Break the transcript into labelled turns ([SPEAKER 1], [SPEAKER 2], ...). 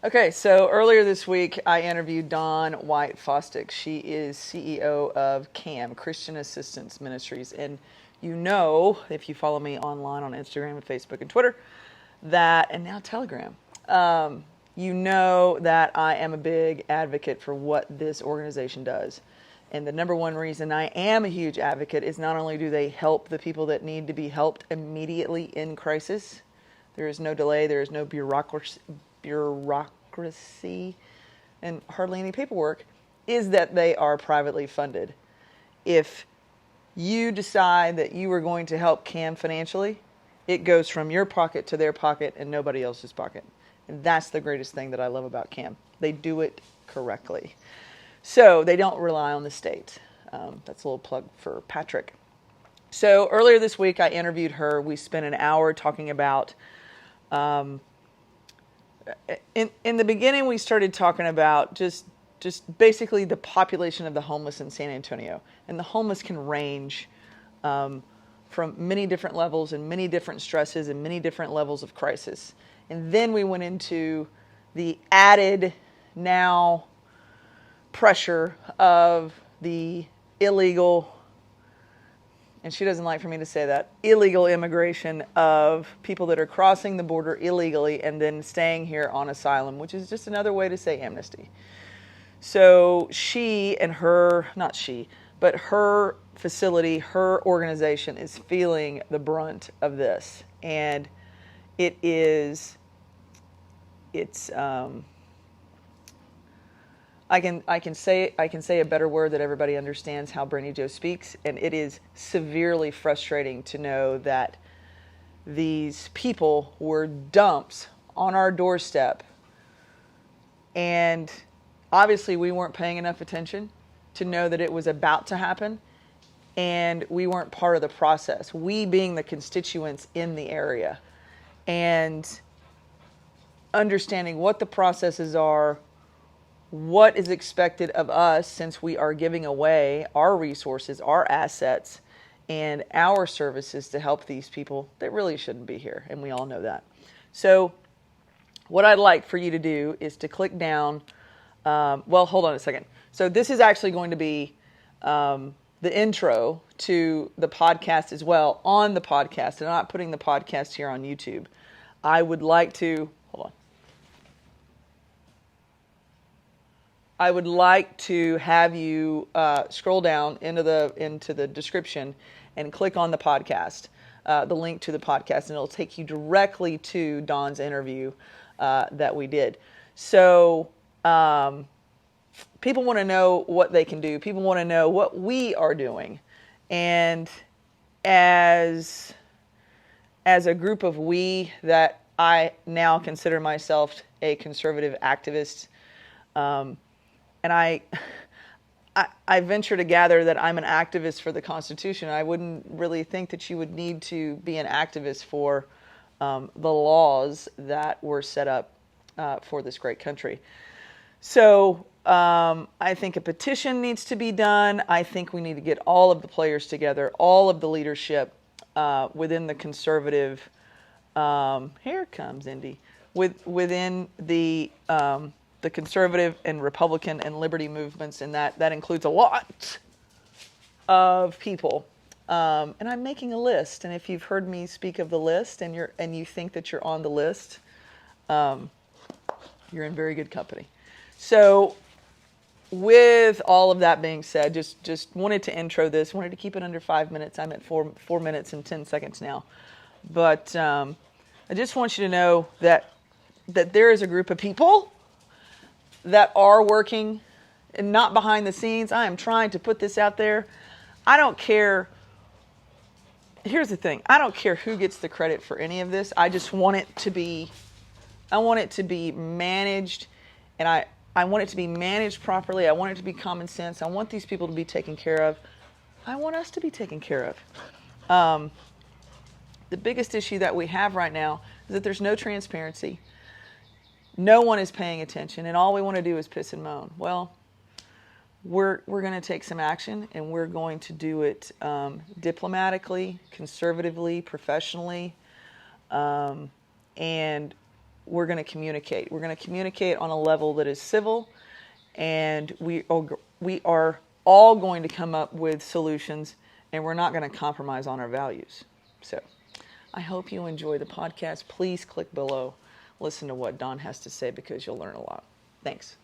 [SPEAKER 1] Okay, so earlier this week, I interviewed Dawn White-Fosdick. She is CEO of CAM, Christian Assistance Ministries. And you know, if you follow me online on Instagram and Facebook and Twitter, and now Telegram, you know that I am a big advocate for what this organization does. And the number one reason I am a huge advocate is not only do they help the people that need to be helped immediately in crisis, there is no delay, there is no bureaucracy and hardly any paperwork, is that they are privately funded. If you decide that you are going to help CAM financially, it goes from your pocket to their pocket and nobody else's pocket. And that's the greatest thing that I love about CAM. They do it correctly. So they don't rely on the state. That's a little plug for Patrick. So earlier this week, I interviewed her. We spent an hour talking about in the beginning, we started talking about just basically the population of the homeless in San Antonio. And the homeless can range from many different levels and many different stresses and many different levels of crisis. And then we went into the added now pressure of the illegal, and she doesn't like for me to say that, illegal immigration of people that are crossing the border illegally and then staying here on asylum, which is just another way to say amnesty. So her facility, her organization is feeling the brunt of this. And I can say a better word that everybody understands how Brandi Jo speaks, and it is severely frustrating to know that these people were dumped on our doorstep, and obviously we weren't paying enough attention to know that it was about to happen, and we weren't part of the process, we being the constituents in the area, and understanding what the processes are, what is expected of us since we are giving away our resources, our assets, and our services to help these people that really shouldn't be here, and we all know that. So what I'd like for you to do is to click down, hold on a second. So this is actually going to be the intro to the podcast as well on the podcast. I'm not putting the podcast here on YouTube. I would like to have you scroll down into the description and click on the podcast, the link to the podcast, and it'll take you directly to Dawn's interview that we did. So people want to know what they can do. People want to know what we are doing. And as a group of we that I now consider myself a conservative activist, and I venture to gather that I'm an activist for the Constitution. I wouldn't really think that you would need to be an activist for the laws that were set up for this great country. So I think a petition needs to be done. I think we need to get all of the players together, all of the leadership within the conservative. Here comes Indy. Within the conservative and Republican and liberty movements, and that includes a lot of people. And I'm making a list, and if you've heard me speak of the list and you think that you're on the list, you're in very good company. So with all of that being said, just wanted to intro this, wanted to keep it under 5 minutes. I'm at 4 minutes and 10 seconds now. But I just want you to know that there is a group of people that are working and not behind the scenes. I am trying to put this out there. I don't care. Here's the thing. I don't care who gets the credit for any of this. I just want it to be managed, and I want it to be managed properly. I want it to be common sense. I want these people to be taken care of. I want us to be taken care of. The biggest issue that we have right now is that there's no transparency. No one is paying attention, and all we want to do is piss and moan. Well, we're going to take some action, and we're going to do it diplomatically, conservatively, professionally, and we're going to communicate. We're going to communicate on a level that is civil, and we are all going to come up with solutions, and we're not going to compromise on our values. So I hope you enjoy the podcast. Please click below. Listen to what Don has to say because you'll learn a lot. Thanks.